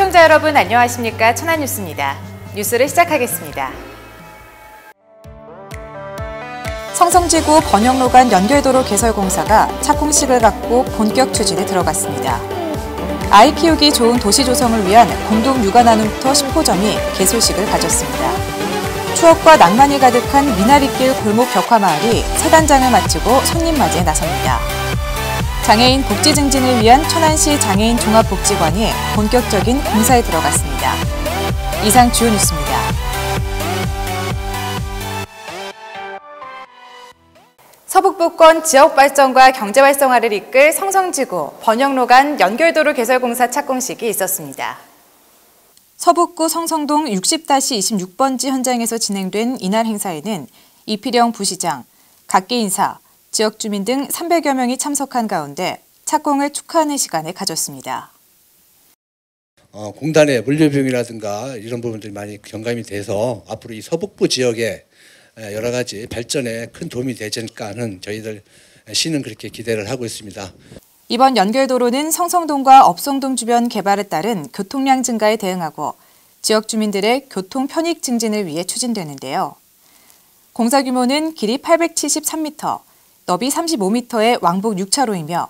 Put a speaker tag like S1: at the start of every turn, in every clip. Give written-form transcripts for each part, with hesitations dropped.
S1: 시청자 여러분 안녕하십니까? 천안뉴스입니다. 뉴스를 시작하겠습니다. 성성지구 번영로간 연결도로 개설 공사가 착공식을 갖고 본격 추진에 들어갔습니다. 아이 키우기 좋은 도시 조성을 위한 공동 육아 나눔터 10호점이 개소식을 가졌습니다. 추억과 낭만이 가득한 미나리길 골목 벽화마을이 새 단장을 마치고 손님 맞이에 나섭니다. 장애인 복지 증진을 위한 천안시 장애인 종합복지관이 본격적인 공사에 들어갔습니다. 이상 주요 뉴스입니다. 서북부권 지역 발전과 경제 활성화를 이끌 성성지구 번영로 간 연결도로 개설 공사 착공식이 있었습니다. 서북구 성성동 60-26번지 현장에서 진행된 이날 행사에는 이필영 부시장, 각계 인사, 지역 주민 등 300여 명이 참석한 가운데 착공을 축하하는 시간을 가졌습니다.
S2: 공단의 물류 비용이라든가 이런 부분들이 많이 경감이 돼서 앞으로 이 서북부 지역에 여러 가지 발전에 큰 도움이 되지 않을까 하는 저희들 시는 그렇게 기대를 하고 있습니다.
S1: 이번 연결도로는 성성동과 업송동 주변 개발에 따른 교통량 증가에 대응하고 지역 주민들의 교통 편익 증진을 위해 추진되는데요. 공사 규모는 길이 873m, 너비 35m의 왕복 6차로이며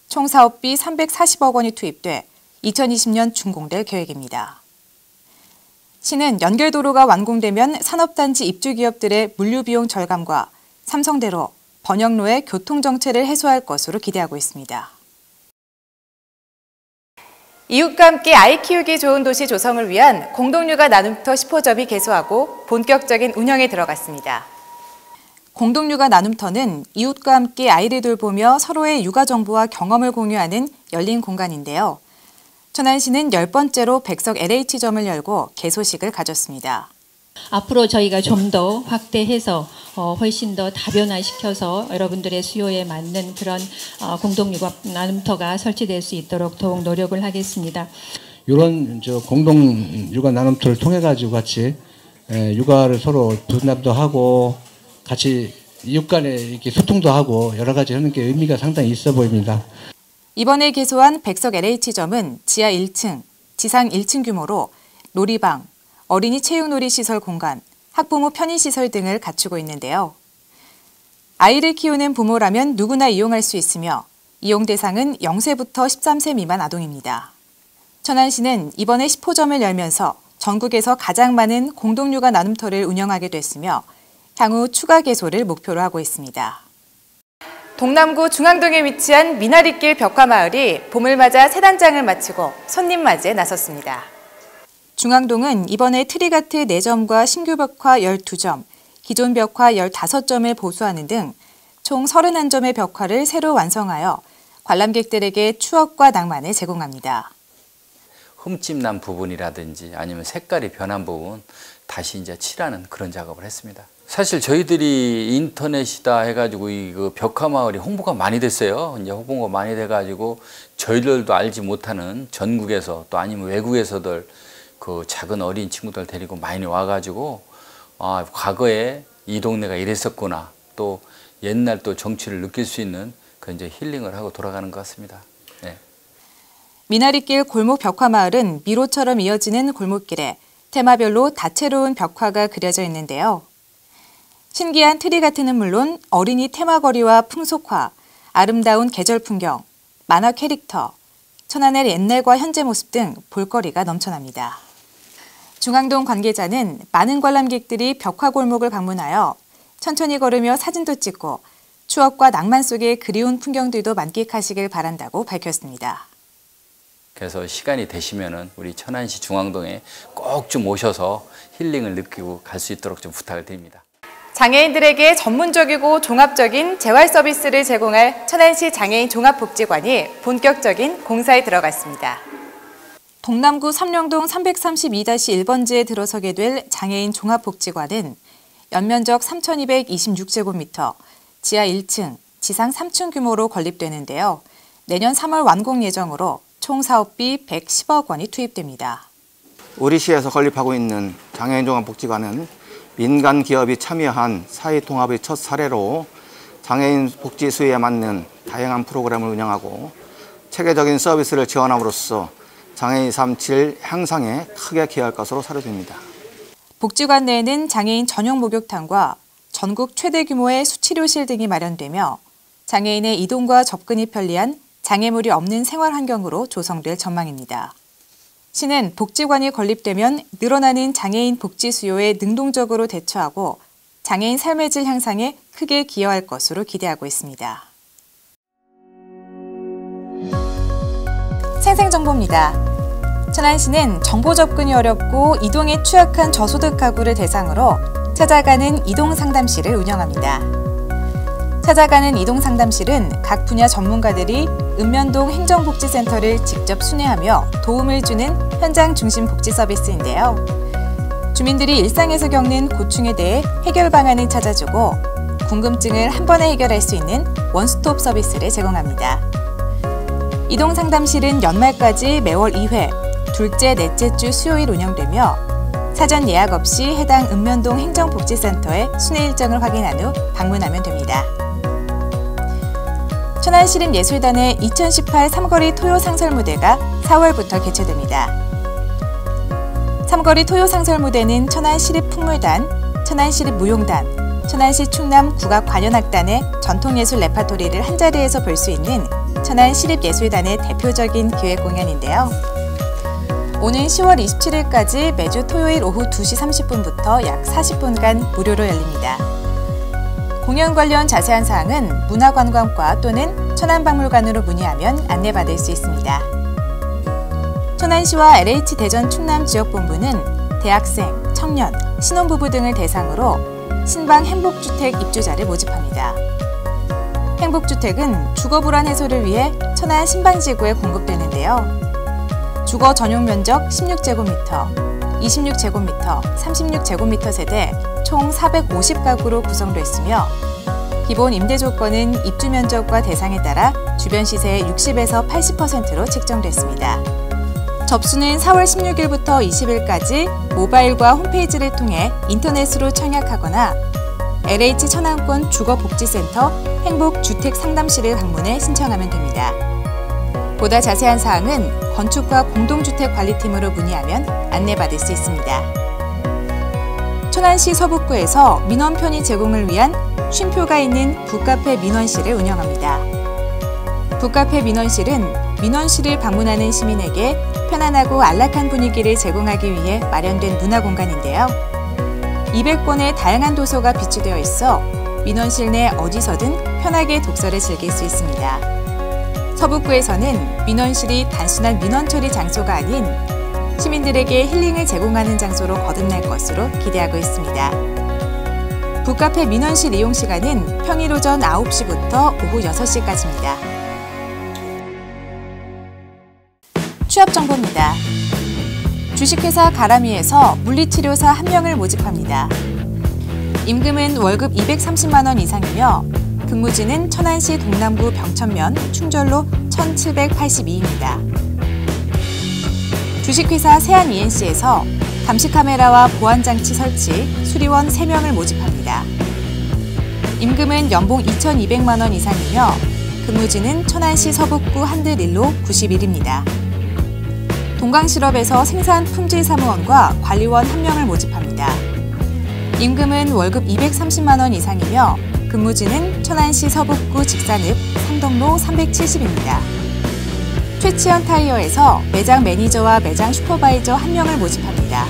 S1: 총 사업비 340억 원이 투입돼 2020년 준공될 계획입니다. 시는 연결도로가 완공되면 산업단지 입주 기업들의 물류비용 절감과 삼성대로, 번영로의 교통정체를 해소할 것으로 기대하고 있습니다. 이웃과 함께 아이 키우기 좋은 도시 조성을 위한 공동육아 나눔터 10호점이 개소하고 본격적인 운영에 들어갔습니다. 공동육아 나눔터는 이웃과 함께 아이를 돌보며 서로의 육아 정보와 경험을 공유하는 열린 공간인데요. 천안시는 10번째로 백석 LH점을 열고 개소식을 가졌습니다.
S3: 앞으로 저희가 좀 더 확대해서 훨씬 더 다변화시켜서 여러분들의 수요에 맞는 그런 공동육아 나눔터가 설치될 수 있도록 더욱 노력을 하겠습니다.
S2: 이런 공동육아 나눔터를 통해 가지고 같이 육아를 서로 분담도 하고 같이 이웃 간에 이렇게 소통도 하고 여러 가지 하는 게 의미가 상당히 있어 보입니다.
S1: 이번에 개소한 백석 LH점은 지하 1층, 지상 1층 규모로 놀이방, 어린이 체육놀이 시설 공간, 학부모 편의시설 등을 갖추고 있는데요. 아이를 키우는 부모라면 누구나 이용할 수 있으며 이용 대상은 0세부터 13세 미만 아동입니다. 천안시는 이번에 10호점을 열면서 전국에서 가장 많은 공동육아 나눔터를 운영하게 됐으며 향후 추가 개소를 목표로 하고 있습니다. 동남구 중앙동에 위치한 미나리길 벽화마을이 봄을 맞아 새 단장을 마치고 손님 맞이에 나섰습니다. 중앙동은 이번에 트리가트 4점과 신규 벽화 12점, 기존 벽화 15점을 보수하는 등 총 31점의 벽화를 새로 완성하여 관람객들에게 추억과 낭만을 제공합니다.
S4: 흠집난 부분이라든지 아니면 색깔이 변한 부분 다시 이제 칠하는 그런 작업을 했습니다. 사실 저희들이 인터넷이다 해가지고 이 벽화마을이 홍보가 많이 됐어요. 이제 홍보가 많이 돼가지고 저희들도 알지 못하는 전국에서 또 아니면 외국에서들 그 작은 어린 친구들 데리고 많이 와가지고 과거에 이 동네가 이랬었구나 또 옛날 또 정취를 느낄 수 있는 그 이제 힐링을 하고 돌아가는 것 같습니다. 네.
S1: 미나리길 골목 벽화마을은 미로처럼 이어지는 골목길에 테마별로 다채로운 벽화가 그려져 있는데요. 신기한 트리가트는 물론 어린이 테마거리와 풍속화, 아름다운 계절 풍경, 만화 캐릭터, 천안의 옛날과 현재 모습 등 볼거리가 넘쳐납니다. 중앙동 관계자는 많은 관람객들이 벽화 골목을 방문하여 천천히 걸으며 사진도 찍고 추억과 낭만 속의 그리운 풍경들도 만끽하시길 바란다고 밝혔습니다.
S4: 그래서 시간이 되시면은 우리 천안시 중앙동에 꼭 좀 오셔서 힐링을 느끼고 갈 수 있도록 좀 부탁을 드립니다.
S1: 장애인들에게 전문적이고 종합적인 재활 서비스를 제공할 천안시 장애인 종합복지관이 본격적인 공사에 들어갔습니다. 동남구 삼령동 332-1번지에 들어서게 될 장애인 종합복지관은 연면적 3,226제곱미터, 지하 1층, 지상 3층 규모로 건립되는데요. 내년 3월 완공 예정으로 총 사업비 110억 원이 투입됩니다.
S5: 우리 시에서 건립하고 있는 장애인 종합복지관은 민간 기업이 참여한 사회 통합의 첫 사례로 장애인 복지 수요에 맞는 다양한 프로그램을 운영하고 체계적인 서비스를 지원함으로써 장애인 삶 질 향상에 크게 기여할 것으로 사료됩니다.
S1: 복지관 내에는 장애인 전용 목욕탕과 전국 최대 규모의 수치료실 등이 마련되며 장애인의 이동과 접근이 편리한 장애물이 없는 생활 환경으로 조성될 전망입니다. 시는 복지관이 건립되면 늘어나는 장애인 복지 수요에 능동적으로 대처하고 장애인 삶의 질 향상에 크게 기여할 것으로 기대하고 있습니다. 생생정보입니다. 천안시는 정보 접근이 어렵고 이동에 취약한 저소득 가구를 대상으로 찾아가는 이동상담실을 운영합니다. 찾아가는 이동상담실은 각 분야 전문가들이 읍면동 행정복지센터를 직접 순회하며 도움을 주는 현장 중심 복지 서비스인데요. 주민들이 일상에서 겪는 고충에 대해 해결 방안을 찾아주고 궁금증을 한 번에 해결할 수 있는 원스톱 서비스를 제공합니다. 이동상담실은 연말까지 매월 2회, 둘째, 넷째 주 수요일 운영되며 사전 예약 없이 해당 읍면동 행정복지센터의 순회 일정을 확인한 후 방문하면 됩니다. 천안시립예술단의 2018 삼거리 토요 상설무대가 4월부터 개최됩니다. 삼거리 토요 상설무대는 천안시립풍물단, 천안시립무용단, 천안시 충남 국악관현악단의 전통예술 레파토리를 한자리에서 볼 수 있는 천안시립예술단의 대표적인 기획 공연인데요. 오는 10월 27일까지 매주 토요일 오후 2시 30분부터 약 40분간 무료로 열립니다. 공연 관련 자세한 사항은 문화관광과 또는 천안박물관으로 문의하면 안내받을 수 있습니다. 천안시와 LH 대전 충남 지역본부는 대학생, 청년, 신혼부부 등을 대상으로 신방 행복주택 입주자를 모집합니다. 행복주택은 주거불안 해소를 위해 천안 신방지구에 공급되는데요. 주거 전용 면적 16제곱미터, 26제곱미터, 36제곱미터 세대 총 450가구로 구성되어 있으며 기본 임대 조건은 입주 면적과 대상에 따라 주변 시세의 60에서 80%로 책정됐습니다. 접수는 4월 16일부터 20일까지 모바일과 홈페이지를 통해 인터넷으로 청약하거나 LH 천안권 주거복지센터 행복주택상담실을 방문해 신청하면 됩니다. 보다 자세한 사항은 건축과 공동주택관리팀으로 문의하면 안내받을 수 있습니다. 천안시 서북구에서 민원 편의 제공을 위한 쉼표가 있는 북카페 민원실을 운영합니다. 북카페 민원실은 민원실을 방문하는 시민에게 편안하고 안락한 분위기를 제공하기 위해 마련된 문화공간인데요. 200권의 다양한 도서가 비치되어 있어 민원실 내 어디서든 편하게 독서를 즐길 수 있습니다. 서북구에서는 민원실이 단순한 민원 처리 장소가 아닌 시민들에게 힐링을 제공하는 장소로 거듭날 것으로 기대하고 있습니다. 북카페 민원실 이용 시간은 평일 오전 9시부터 오후 6시까지입니다. 취업 정보입니다. 주식회사 가라미에서 물리치료사 1명을 모집합니다. 임금은 월급 230만 원 이상이며 근무지는 천안시 동남구 병천면 충절로 1782입니다. 주식회사 세안ENC에서 감시카메라와 보안장치 설치, 수리원 3명을 모집합니다. 임금은 연봉 2,200만 원 이상이며 근무지는 천안시 서북구 한들일로 91입니다. 동강실업에서 생산품질사무원과 관리원 1명을 모집합니다. 임금은 월급 230만 원 이상이며 근무지는 천안시 서북구 직산읍 상덕로 370입니다. 최치현 타이어에서 매장 매니저와 매장 슈퍼바이저 1명을 모집합니다.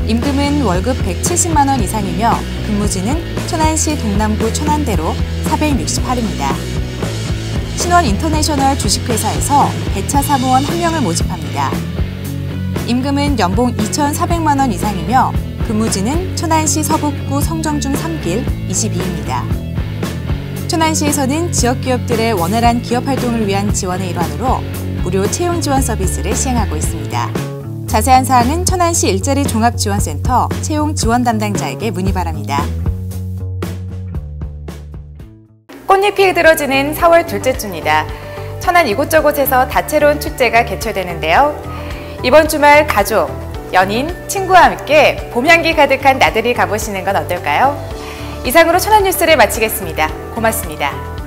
S1: 임금은 월급 170만 원 이상이며 근무지는 천안시 동남구 천안대로 468입니다. 신원 인터내셔널 주식회사에서 배차 사무원 1명을 모집합니다. 임금은 연봉 2,400만 원 이상이며 근무지는 천안시 서북구 성정중 3길 22입니다. 천안시에서는 지역기업들의 원활한 기업활동을 위한 지원의 일환으로 무료 채용 지원 서비스를 시행하고 있습니다. 자세한 사항은 천안시 일자리 종합지원센터 채용 지원 담당자에게 문의 바랍니다. 꽃잎이 들어지는 4월 둘째 주입니다. 천안 이곳저곳에서 다채로운 축제가 개최되는데요. 이번 주말 가족, 연인, 친구와 함께 봄향기 가득한 나들이 가보시는 건 어떨까요? 이상으로 천안 뉴스를 마치겠습니다. 고맙습니다.